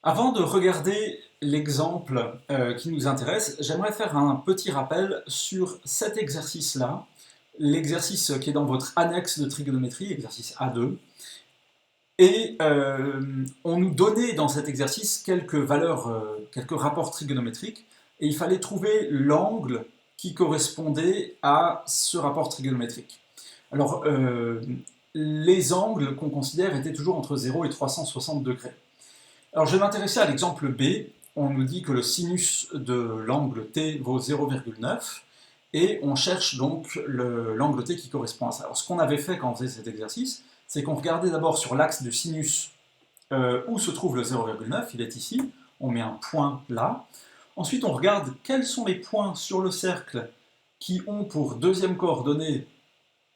Avant de regarder l'exemple qui nous intéresse, j'aimerais faire un petit rappel sur cet exercice-là, l'exercice qui est dans votre annexe de trigonométrie, exercice A2. Et on nous donnait dans cet exercice quelques valeurs, quelques rapports trigonométriques, et il fallait trouver l'angle qui correspondait à ce rapport trigonométrique. Alors, les angles qu'on considère étaient toujours entre 0 et 360 degrés. Alors, je vais m'intéresser à l'exemple B. On nous dit que le sinus de l'angle T vaut 0,9 et on cherche donc l'angle T qui correspond à ça. Alors, ce qu'on avait fait quand on faisait cet exercice, c'est qu'on regardait d'abord sur l'axe du sinus où se trouve le 0,9, il est ici, on met un point là. Ensuite, on regarde quels sont les points sur le cercle qui ont pour deuxième coordonnée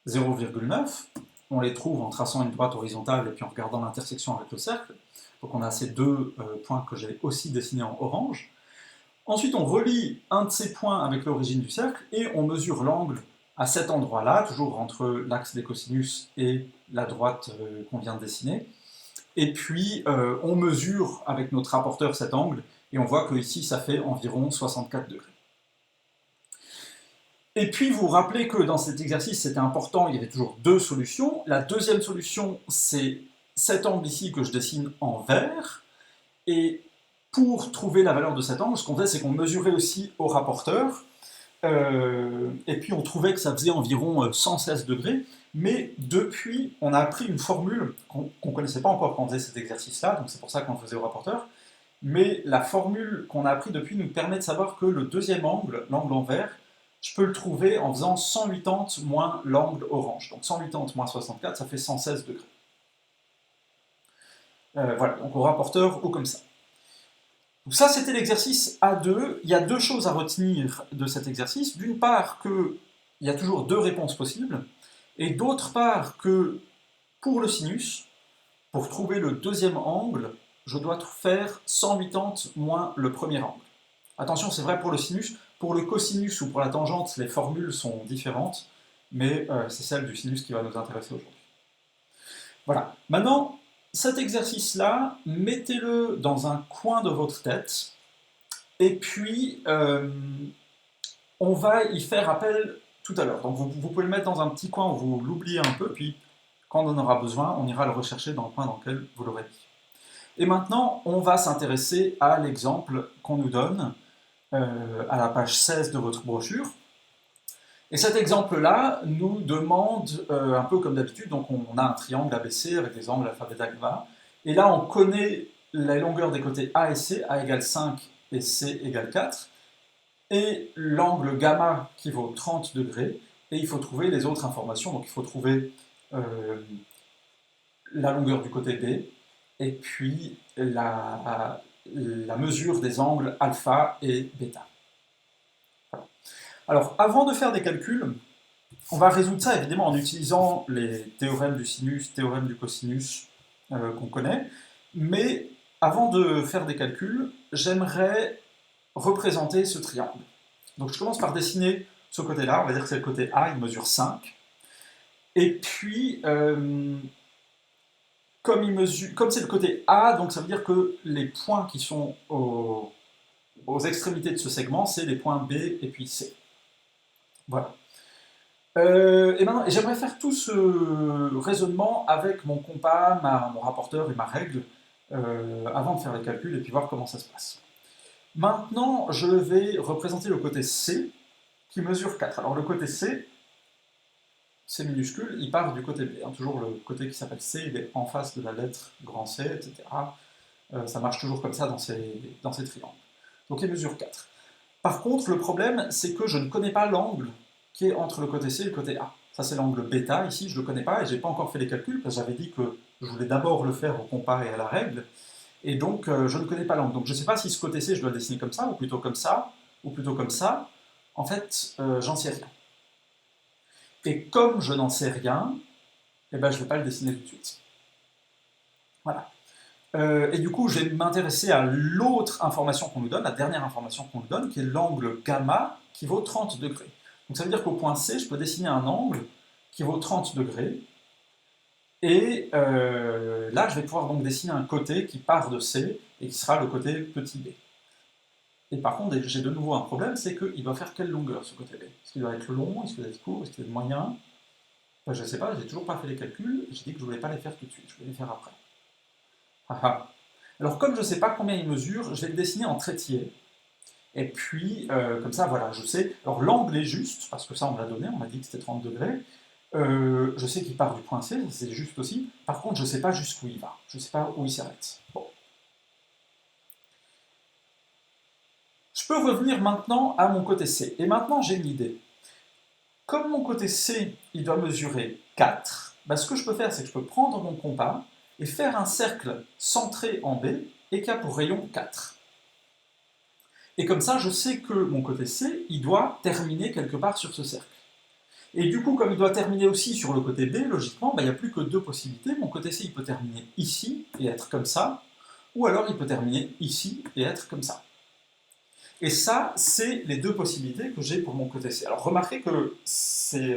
0,9. On les trouve en traçant une droite horizontale et puis en regardant l'intersection avec le cercle. Donc on a ces deux points que j'ai aussi dessinés en orange. Ensuite, on relie un de ces points avec l'origine du cercle et on mesure l'angle à cet endroit-là, toujours entre l'axe des cosinus et la droite qu'on vient de dessiner. Et puis, on mesure avec notre rapporteur cet angle et on voit que ici, ça fait environ 64 degrés. Et puis, vous vous rappelez que dans cet exercice, c'était important, il y avait toujours deux solutions. La deuxième solution, c'est cet angle ici que je dessine en vert. Et pour trouver la valeur de cet angle, ce qu'on faisait, c'est qu'on mesurait aussi au rapporteur. Et puis, on trouvait que ça faisait environ 116 degrés. Mais depuis, on a appris une formule qu'on ne connaissait pas encore quand on faisait cet exercice-là, donc c'est pour ça qu'on le faisait au rapporteur. Mais la formule qu'on a appris depuis nous permet de savoir que le deuxième angle, l'angle en vert, je peux le trouver en faisant 180 moins l'angle orange. Donc 180 moins 64, ça fait 116 degrés. Voilà, donc au rapporteur ou comme ça. Donc ça, c'était l'exercice A2. Il y a deux choses à retenir de cet exercice. D'une part, qu'il y a toujours deux réponses possibles, et d'autre part que pour le sinus, pour trouver le deuxième angle, je dois faire 180 moins le premier angle. Attention, c'est vrai pour le sinus. Pour le cosinus ou pour la tangente, les formules sont différentes, mais c'est celle du sinus qui va nous intéresser aujourd'hui. Voilà. Maintenant, cet exercice-là, mettez-le dans un coin de votre tête, et puis on va y faire appel tout à l'heure. Donc vous pouvez le mettre dans un petit coin où vous l'oubliez un peu, puis quand on en aura besoin, on ira le rechercher dans le coin dans lequel vous l'aurez mis. Et maintenant, on va s'intéresser à l'exemple qu'on nous donne à la page 16 de votre brochure. Et cet exemple-là nous demande, un peu comme d'habitude, donc on a un triangle ABC avec des angles alpha, bêta, gamma, et là on connaît la longueur des côtés A et C, A égale 5 et C égale 4, et l'angle gamma qui vaut 30 degrés, et il faut trouver les autres informations, donc il faut trouver la longueur du côté B, et puis la mesure des angles alpha et bêta. Voilà. Alors, avant de faire des calculs, on va résoudre ça évidemment en utilisant les théorèmes du sinus, théorèmes du cosinus qu'on connaît, mais avant de faire des calculs, j'aimerais représenter ce triangle. Donc je commence par dessiner ce côté-là, on va dire que c'est le côté A, il mesure 5, et puis comme c'est le côté A, donc ça veut dire que les points qui sont aux extrémités de ce segment, c'est les points B et puis C. Voilà. Et maintenant, j'aimerais faire tout ce raisonnement avec mon compas, mon rapporteur et ma règle, avant de faire les calculs et puis voir comment ça se passe. Maintenant, je vais représenter le côté C, qui mesure 4. Alors le côté C, c'est minuscule, il part du côté B. Hein. Toujours le côté qui s'appelle C, il est en face de la lettre grand C, etc. Ça marche toujours comme ça dans ces triangles. Donc il mesure 4. Par contre, le problème, c'est que je ne connais pas l'angle qui est entre le côté C et le côté A. Ça, c'est l'angle bêta, ici, je ne le connais pas, et je n'ai pas encore fait les calculs, parce que j'avais dit que je voulais d'abord le faire au compas et à la règle, et donc je ne connais pas l'angle. Donc je ne sais pas si ce côté C, je dois le dessiner comme ça, ou plutôt comme ça, ou plutôt comme ça. En fait, j'en sais rien. Et comme je n'en sais rien, eh ben, je ne vais pas le dessiner tout de suite. Voilà. Et du coup, je vais m'intéresser à l'autre information qu'on nous donne, la dernière information qu'on nous donne, qui est l'angle gamma qui vaut 30 degrés. Donc ça veut dire qu'au point C, je peux dessiner un angle qui vaut 30 degrés. Et là, je vais pouvoir donc dessiner un côté qui part de C et qui sera le côté petit b. Et par contre, j'ai de nouveau un problème, c'est qu'il doit faire quelle longueur ce côté b? Est-ce qu'il doit être long? Est-ce qu'il doit être court? Est-ce qu'il doit être moyen? Enfin, je ne sais pas, j'ai toujours pas fait les calculs, j'ai dit que je ne voulais pas les faire tout de suite, je voulais les faire après. Ah ah. Alors comme je ne sais pas combien il mesure, je vais le dessiner en trétier. Et puis, comme ça, voilà, je sais. Alors l'angle est juste, parce que ça on me l'a donné, on m'a dit que c'était 30 degrés. Je sais qu'il part du point C, c'est juste aussi. Par contre, je ne sais pas jusqu'où il va. Je ne sais pas où il s'arrête. Bon. Je peux revenir maintenant à mon côté C. Et maintenant, j'ai une idée. Comme mon côté C, il doit mesurer 4, bah, ce que je peux faire, c'est que je peux prendre mon compas et faire un cercle centré en B et qui a pour rayon 4. Et comme ça, je sais que mon côté C, il doit terminer quelque part sur ce cercle. Et du coup, comme il doit terminer aussi sur le côté B, logiquement, bah, il n'y a plus que deux possibilités. Mon côté C, il peut terminer ici et être comme ça, ou alors il peut terminer ici et être comme ça. Et ça, c'est les deux possibilités que j'ai pour mon côté C. Alors remarquez que c'est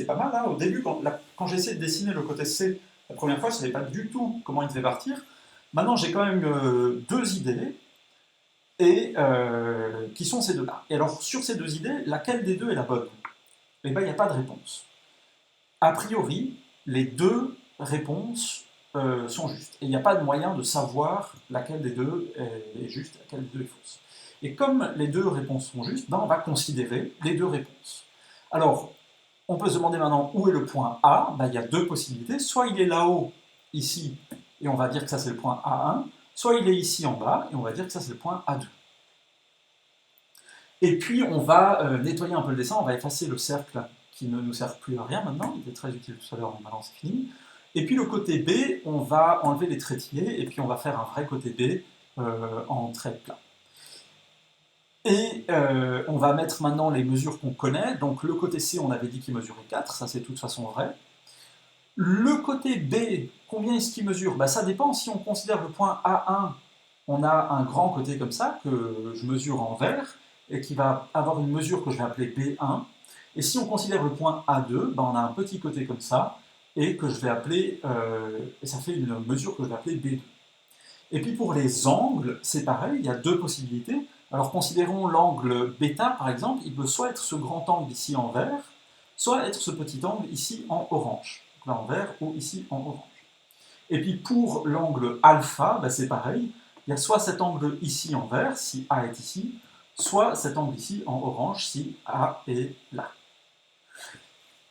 pas mal. Hein. Au début, quand j'ai essayé de dessiner le côté C, la première fois, je ne savais pas du tout comment il devait partir. Maintenant, j'ai quand même deux idées, et qui sont ces deux-là. Et alors, sur ces deux idées, laquelle des deux est la bonne? Eh bien, il n'y a pas de réponse. A priori, les deux réponses sont justes. Et il n'y a pas de moyen de savoir laquelle des deux est juste et laquelle des deux est fausse. Et comme les deux réponses sont justes, ben on va considérer les deux réponses. Alors, on peut se demander maintenant où est le point A. Ben, il y a deux possibilités. Soit il est là-haut, ici, et on va dire que ça c'est le point A1, soit il est ici en bas, et on va dire que ça c'est le point A2. Et puis on va nettoyer un peu le dessin, on va effacer le cercle qui ne nous sert plus à rien maintenant, il était très utile tout à l'heure, maintenant c'est fini. Et puis le côté B, on va enlever les trétiers, et puis on va faire un vrai côté B en trait plat. Et on va mettre maintenant les mesures qu'on connaît. Donc le côté C, on avait dit qu'il mesurait 4, ça c'est de toute façon vrai. Le côté B, combien est-ce qu'il mesure? Bah, ça dépend, si on considère le point A1, on a un grand côté comme ça, que je mesure en vert, et qui va avoir une mesure que je vais appeler B1. Et si on considère le point A2, bah, on a un petit côté comme ça, et que je vais appeler, et ça fait une mesure que je vais appeler B2. Et puis pour les angles, c'est pareil, il y a deux possibilités. Alors considérons l'angle bêta par exemple, il peut soit être ce grand angle ici en vert, soit être ce petit angle ici en orange. Donc là en vert ou ici en orange. Et puis pour l'angle alpha, bah c'est pareil, il y a soit cet angle ici en vert, si A est ici, soit cet angle ici en orange, si A est là.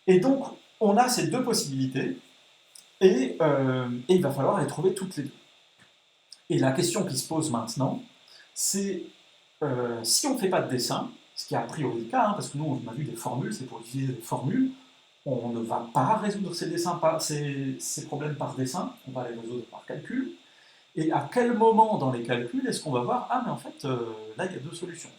Et donc on a ces deux possibilités, et il va falloir les trouver toutes les deux. Et la question qui se pose maintenant, c'est si on ne fait pas de dessin, ce qui est a priori le cas, hein, parce que nous on a vu des formules, c'est pour utiliser des formules, on ne va pas résoudre ces problèmes par dessin, on va les résoudre par calcul. Et à quel moment dans les calculs est-ce qu'on va voir, ah mais en fait, là il y a deux solutions.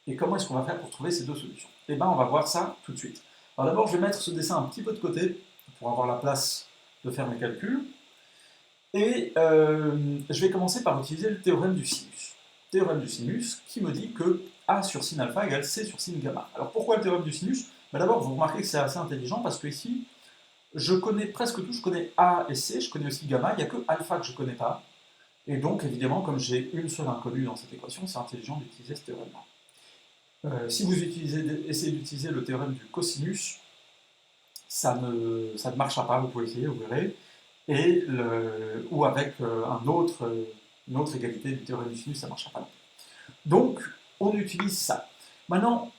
Et comment est-ce qu'on va faire pour trouver ces deux solutions? Eh bien on va voir ça tout de suite. Alors d'abord je vais mettre ce dessin un petit peu de côté, pour avoir la place de faire mes calculs. Et je vais commencer par utiliser le théorème du sinus. Le théorème du sinus qui me dit que A sur sin alpha égale C sur sin gamma. Alors pourquoi le théorème du sinus? D'abord, vous remarquez que c'est assez intelligent parce que ici, je connais presque tout, je connais A et C, je connais aussi gamma, il n'y a que alpha que je ne connais pas. Et donc, évidemment, comme j'ai une seule inconnue dans cette équation, c'est intelligent d'utiliser ce théorème-là. Si vous essayez d'utiliser le théorème du cosinus, ça ne marchera pas, vous pouvez essayer, vous verrez. Ou avec une autre égalité du théorème du sinus, ça ne marchera pas. Donc, on utilise ça. Maintenant,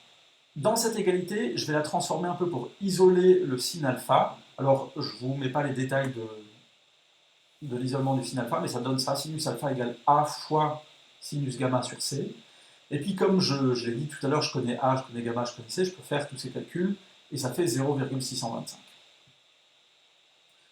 dans cette égalité, je vais la transformer un peu pour isoler le sin alpha. Alors, je ne vous mets pas les détails de l'isolement du sin alpha, mais ça donne ça, sinus alpha égale A fois sinus gamma sur C. Et puis, comme je l'ai dit tout à l'heure, je connais A, je connais gamma, je connais C, je peux faire tous ces calculs, et ça fait 0,625.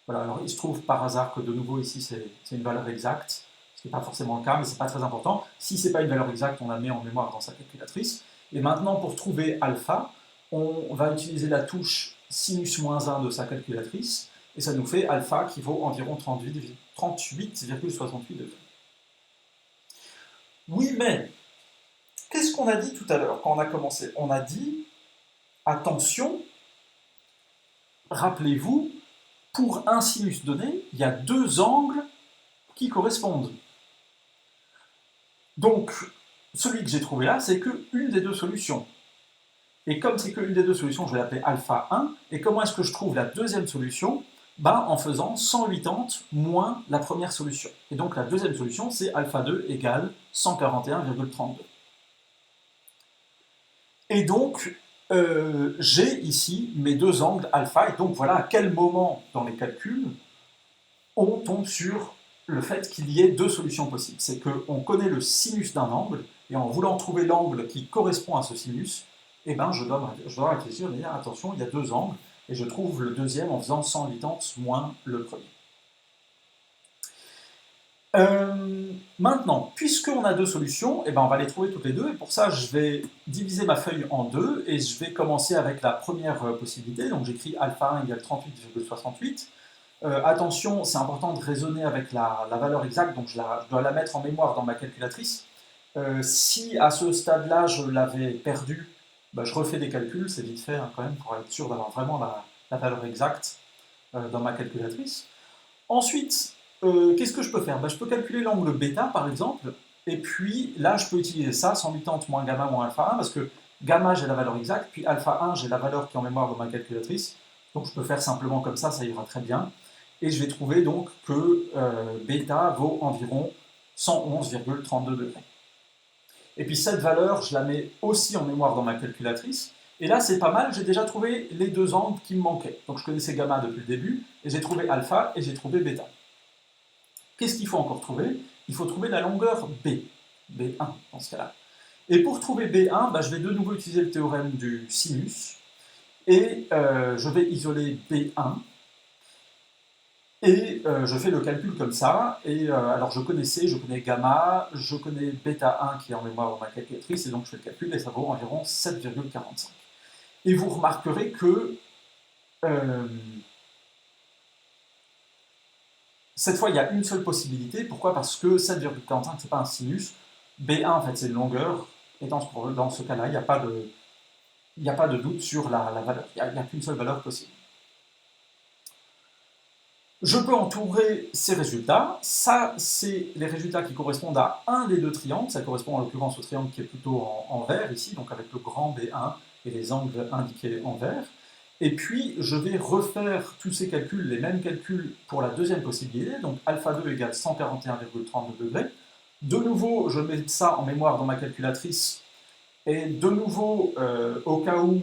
Voilà, alors il se trouve par hasard que de nouveau ici c'est une valeur exacte, ce qui n'est pas forcément le cas, mais ce n'est pas très important. Si ce n'est pas une valeur exacte, on la met en mémoire dans sa calculatrice. Et maintenant, pour trouver alpha, on va utiliser la touche sinus moins 1 de sa calculatrice, et ça nous fait alpha qui vaut environ 38,68 degrés. Oui, mais qu'est-ce qu'on a dit tout à l'heure quand on a commencé? On a dit, attention, rappelez-vous, pour un sinus donné, il y a deux angles qui correspondent. Donc, celui que j'ai trouvé là, c'est qu'une des deux solutions. Et comme c'est qu'une des deux solutions, je vais l'appeler alpha 1. Et comment est-ce que je trouve la deuxième solution? En faisant 180 moins la première solution. Et donc la deuxième solution, c'est alpha 2 égale 141,32. Et donc, j'ai ici mes deux angles alpha. Et donc voilà à quel moment dans les calculs on tombe sur le fait qu'il y ait deux solutions possibles. C'est qu'on connaît le sinus d'un angle, et en voulant trouver l'angle qui correspond à ce sinus, je dois réfléchir et dire attention, il y a deux angles, et je trouve le deuxième en faisant 180 moins le premier. Maintenant, puisqu'on a deux solutions, on va les trouver toutes les deux, et pour ça, je vais diviser ma feuille en deux, et je vais commencer avec la première possibilité, donc j'écris alpha 1 égale 38,68. Attention, c'est important de raisonner avec la valeur exacte, donc je dois la mettre en mémoire dans ma calculatrice. Si à ce stade-là, je l'avais perdue, je refais des calculs, c'est vite fait quand même, pour être sûr d'avoir vraiment la valeur exacte dans ma calculatrice. Ensuite, qu'est-ce que je peux faire? Je peux calculer l'angle bêta, par exemple, et puis là, je peux utiliser ça, 180 moins gamma moins alpha 1, parce que gamma, j'ai la valeur exacte, puis alpha 1, j'ai la valeur qui est en mémoire dans ma calculatrice, donc je peux faire simplement comme ça ira très bien. Et je vais trouver donc que bêta vaut environ 111,32 degrés. Et puis cette valeur, je la mets aussi en mémoire dans ma calculatrice. Et là, c'est pas mal, j'ai déjà trouvé les deux angles qui me manquaient. Donc je connaissais gamma depuis le début, et j'ai trouvé alpha, et j'ai trouvé bêta. Qu'est-ce qu'il faut encore trouver? Il faut trouver la longueur B, B1 dans ce cas-là. Et pour trouver B1, je vais de nouveau utiliser le théorème du sinus, et je vais isoler B1, et je fais le calcul comme ça, et alors je connais gamma, je connais bêta 1 qui est en mémoire dans ma calculatrice, et donc je fais le calcul, et ça vaut environ 7,45. Et vous remarquerez que cette fois, il y a une seule possibilité. Pourquoi? Parce que 7,45, ce n'est pas un sinus. B1, en fait, c'est une longueur, et dans ce cas-là, il n'y a pas de doute sur la valeur. Il n'y a qu'une seule valeur possible. Je peux entourer ces résultats. Ça, c'est les résultats qui correspondent à un des deux triangles. Ça correspond en l'occurrence au triangle qui est plutôt en vert ici, donc avec le grand B1 et les angles indiqués en vert. Et puis, je vais refaire tous ces calculs, les mêmes calculs pour la deuxième possibilité, donc alpha 2 égale 141,32 degrés. De nouveau, je mets ça en mémoire dans ma calculatrice. Et de nouveau, au cas où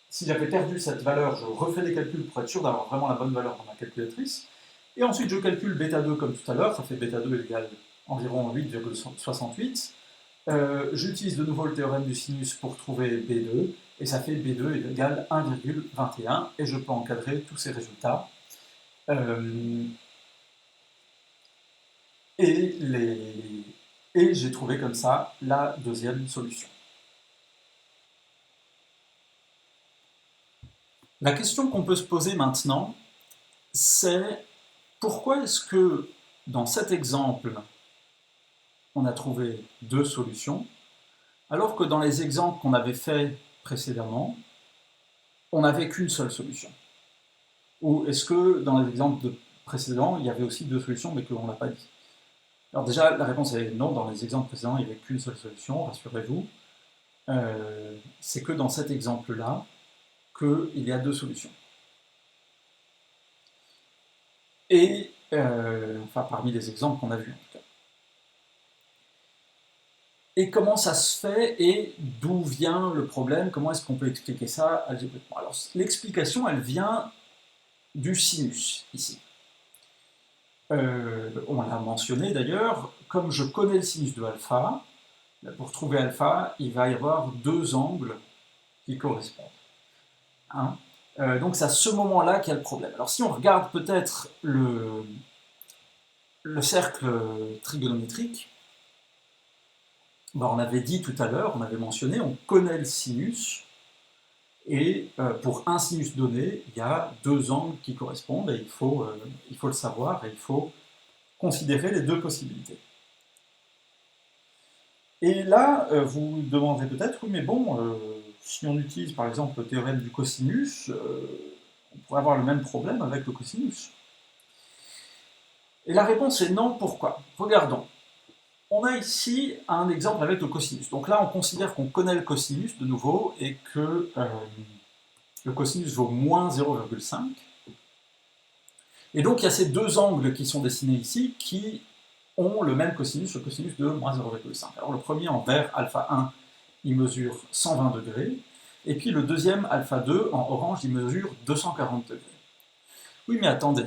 si j'avais perdu cette valeur, je refais les calculs pour être sûr d'avoir vraiment la bonne valeur dans ma calculatrice. Et ensuite, je calcule bêta 2 comme tout à l'heure, ça fait bêta 2 égale environ 8,68. J'utilise de nouveau le théorème du sinus pour trouver B2, et ça fait B2 égale 1,21, et je peux encadrer tous ces résultats. Et j'ai trouvé comme ça la deuxième solution. La question qu'on peut se poser maintenant, c'est pourquoi est-ce que dans cet exemple, on a trouvé deux solutions, alors que dans les exemples qu'on avait faits précédemment, on n'avait qu'une seule solution? Ou est-ce que dans les exemples précédents, il y avait aussi deux solutions, mais qu'on n'a pas dit? Alors déjà, la réponse est non, dans les exemples précédents, il n'y avait qu'une seule solution, rassurez-vous. C'est que dans cet exemple-là, qu'il y a deux solutions. Et, parmi les exemples qu'on a vus en tout cas. Et comment ça se fait et d'où vient le problème? Comment est-ce qu'on peut expliquer ça algébriquement? Alors, l'explication, elle vient du sinus, ici. On l'a mentionné d'ailleurs, comme je connais le sinus de alpha, pour trouver alpha, il va y avoir deux angles qui correspondent. Hein, donc c'est à ce moment-là qu'il y a le problème. Alors si on regarde peut-être le cercle trigonométrique, on avait dit tout à l'heure, on avait mentionné, on connaît le sinus, et pour un sinus donné, il y a deux angles qui correspondent, et il faut le savoir, et il faut considérer les deux possibilités. Et là, vous vous demanderez peut-être, oui mais bon, si on utilise par exemple le théorème du cosinus, On pourrait avoir le même problème avec le cosinus. Et la réponse est non, pourquoi? Regardons. On a ici un exemple avec le cosinus. Donc là, on considère qu'on connaît le cosinus de nouveau et que le cosinus vaut moins 0,5. Et donc, il y a ces deux angles qui sont dessinés ici qui ont le même cosinus, le cosinus de moins 0,5. Alors le premier en vert, alpha 1, il mesure 120 degrés. Et puis le deuxième, alpha 2, en orange, il mesure 240 degrés. Oui, mais attendez,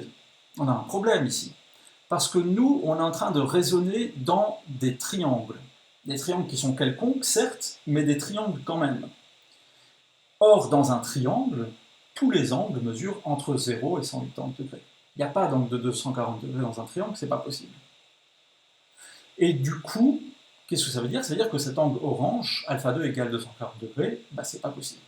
on a un problème ici. Parce que nous, on est en train de raisonner dans des triangles. Des triangles qui sont quelconques, certes, mais des triangles quand même. Or, dans un triangle, tous les angles mesurent entre 0 et 180 degrés. Il n'y a pas d'angle de 240 degrés dans un triangle, c'est pas possible. Et du coup, qu'est-ce que ça veut dire? Ça veut dire que cet angle orange, alpha 2 égale 240 degrés, bah, c'est pas possible.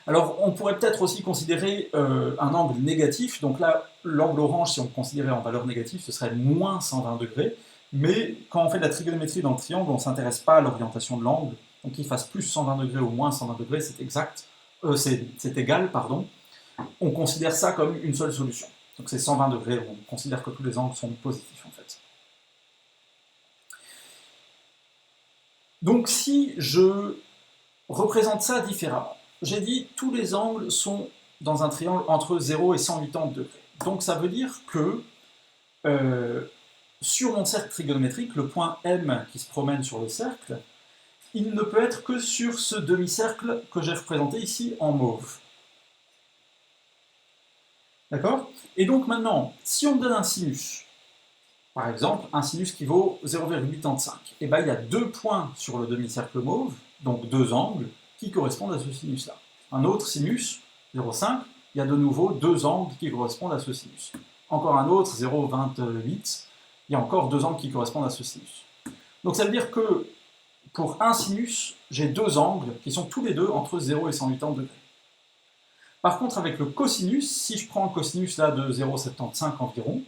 Alors, on pourrait peut-être aussi considérer un angle négatif. Donc là, l'angle orange, si on le considérait en valeur négative, ce serait moins 120 degrés. Mais quand on fait de la trigonométrie dans le triangle, on ne s'intéresse pas à l'orientation de l'angle. Donc qu'il fasse plus 120 degrés ou moins 120 degrés, c'est exact. C'est égal, pardon. On considère ça comme une seule solution. Donc c'est 120 degrés, on considère que tous les angles sont positifs en fait. Donc si je représente ça différemment, j'ai dit tous les angles sont dans un triangle entre 0 et 180 degrés. Donc ça veut dire que sur mon cercle trigonométrique, le point M qui se promène sur le cercle, il ne peut être que sur ce demi-cercle que j'ai représenté ici en mauve. D'accord? Et donc maintenant, si on me donne un sinus, par exemple, un sinus qui vaut 0,85, et bien il y a deux points sur le demi-cercle mauve, donc deux angles, qui correspondent à ce sinus-là. Un autre sinus, 0,5, il y a de nouveau deux angles qui correspondent à ce sinus. Encore un autre, 0,28, il y a encore deux angles qui correspondent à ce sinus. Donc ça veut dire que pour un sinus, j'ai deux angles qui sont tous les deux entre 0 et 180 degrés. Par contre, avec le cosinus, si je prends le cosinus là de 0,75 environ,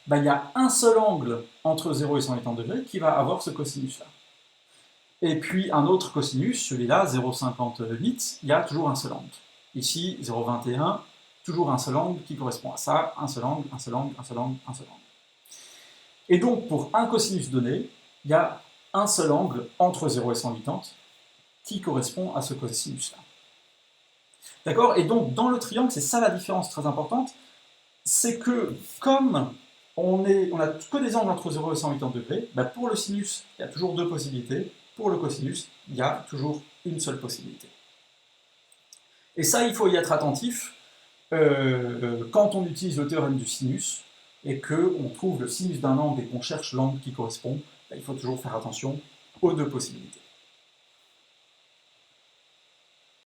ben, il y a un seul angle entre 0 et 180 degrés qui va avoir ce cosinus-là. Et puis un autre cosinus, celui-là, 0,58, il y a toujours un seul angle. Ici, 0,21, toujours un seul angle qui correspond à ça, un seul angle, un seul angle, un seul angle, un seul angle. Et donc, pour un cosinus donné, il y a un seul angle entre 0 et 180 qui correspond à ce cosinus-là. D'accord? Et donc, dans le triangle, c'est ça la différence très importante, c'est que comme on a que des angles entre 0 et 180 degrés, bah pour le sinus, il y a toujours deux possibilités, pour le cosinus, il y a toujours une seule possibilité. Et ça, il faut y être attentif quand on utilise le théorème du sinus et qu'on trouve le sinus d'un angle et qu'on cherche l'angle qui correspond, bah, il faut toujours faire attention aux deux possibilités.